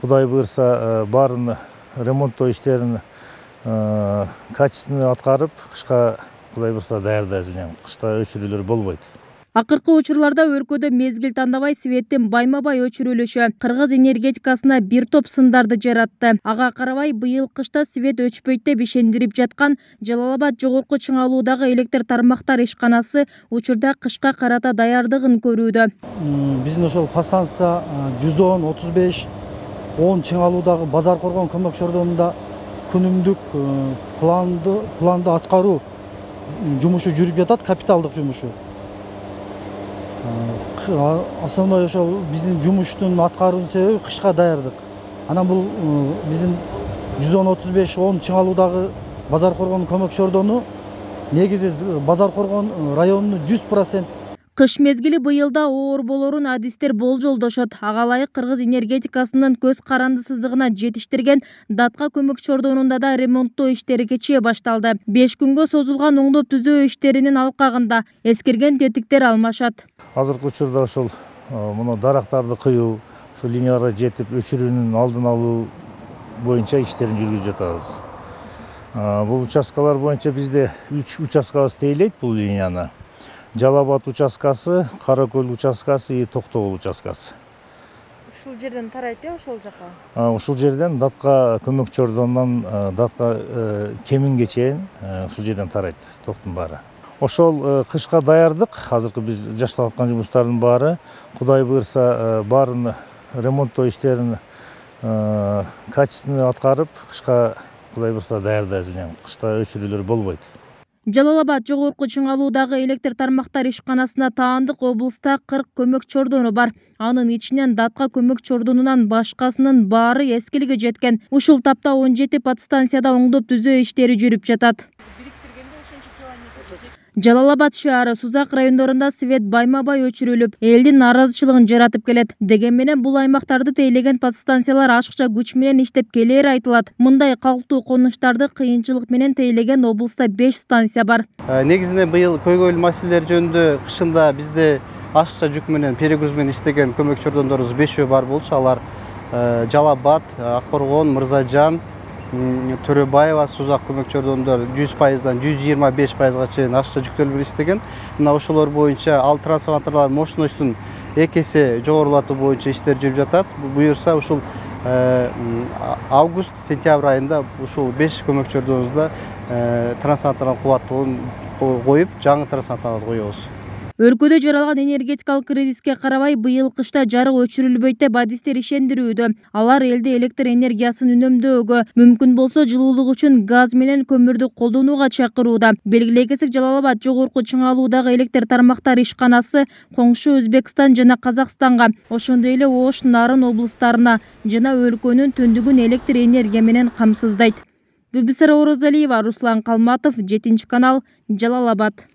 Кудай буйрса баарын ремонттоо иштерин качественно аткарып, кышка Кудай буйрса даярдайбыз. Кышта өчүрүүлөр болбойт. Акыркы учурларда өлкөдө мезгил тандабай светтин байма-бай өчүрүлүшү кыргыз энергетикасына бир топ сындарды жаратты. Ага карабай быйыл кышта свет өчпөйт деп ишендирип жаткан Жалал Абад жогорку чыңалуудагы электр тармактар ишканасы учурда кышка карата даярдыгын көрүүдө. Биздин ошол подстанция 110, 35, 10 чыңалуудагы Базар Коргон көмөк чордонунда күнүмдүк планды аткаруу жумушу жүрүп жатат, капиталдык жумушу. Основной ошол биздин жумуштун аткаруунун себеби кышка даярдык. Анан бул биздин 110-35 10 чыңалуудагы Базар Коргон көмөк чордону негизи Базар Коргон районунун 100%. Кыш мезгили быйылда оор болорун адистер болжолдошот. Ага ылайык кыргыз энергетикасынын көз карандысыздыгына жетиштирген Датка көмөк чордонунда да ремонттоо иштери кечээ башталды. 5 күнгө созулган оңдоп түзөө иштеринин алкагында эскирген тетиктер алмашат. Азыркы учурда ошол муну дарактарды кыюу, ошол линияларга жетип өчүрүүнүн алдын алуу боюнча иштерин жүргүзүп жатабыз. Бул участкалар боюнча бизде 3 участкабыз тейлейт бул линияны. Жалал Абад участкасы, Каракөл участкасы и Токтогул участкасы. Ушул жерден тарайт ошол жака? Ушул жерден Датка көмөк чордонунан Датка Кеминге чейин ушул жерден тарайт токтун баары. Ошол кышка даярдык. Азыркы биз жаштап аткан жумуштардын баары Кудай буйрса баарын ремонттоо иштерин качественно аткарып, кышка Кудай буйрса даярдайбыз. Кышта өчүрүүлөр болбойт. Жалал Абад жогорку чыңалуудагы электр тармактар ишканасына таандык облуста 40 көмөк чордону бар. Анын ичинен Датка көмөк чордонунан башкасынын баары эскилиге жеткен. Ушул тапта 17 подстанцияда оңдоп түзөө иштери жүрүп жатат. Жалал Абад шаары, Сузак райондорунда свет байма-бай өчүрүлүп, элдин нааразычылыгын жаратып келет. Деген менен бул аймактарды тейлеген подстанциялар ашыкча күч менен иштеп келери айтылат. Мындай калктуу конуштарды кыйынчылык менен тейлеген облуста 5 станция бар. Негизинен быйыл көйгөйлүү маселелер жөнүндө кышында бизде ашыкча жүк менен перегруз менен иштеген көмөк чордондорубуз 5 бар болчу. Алар Жалал Абад, Аккоргон, Мырзажан, Төрөбаева, Сузак көмөк чордондор 100%дан 125%га чейин ашыкча жүктөлүп иштеген. Мына ошолор боюнча ал трансформаторлар мощностун 2 эсе жогорулатуу боюнча иштер жүрүп жатат. Буюрса ушул август-сентябрь айында ушул 5 көмөк чордонубузда трансформатордун кубаттуулугун коюп, жаңы трансформаторлорду коебуз. Өлкөдө жаралган энергетикалык кризиске карабай быйыл кышта жарык өчүрүлбөйт деп адистер ишендирүүдө. Алар элди электр энергиясын үнөмдөөгө, мүмкүн болсо жылуулук үчүн газ менен көмүрдү колдонууга чакырууда. Белгилей кетсек, Жалал Абад жогорку чыңалуудагы электр тармактар ишканасы коңшу Өзбекстан жана Казакстанга, ошондой эле Ош, Нарын облустарына жана өлкөнүн түндүгүн электр энергия менен камсыздайт. Бүбүсара Орозалиева, Руслан Калматов, 7 канал, Жалал Абад.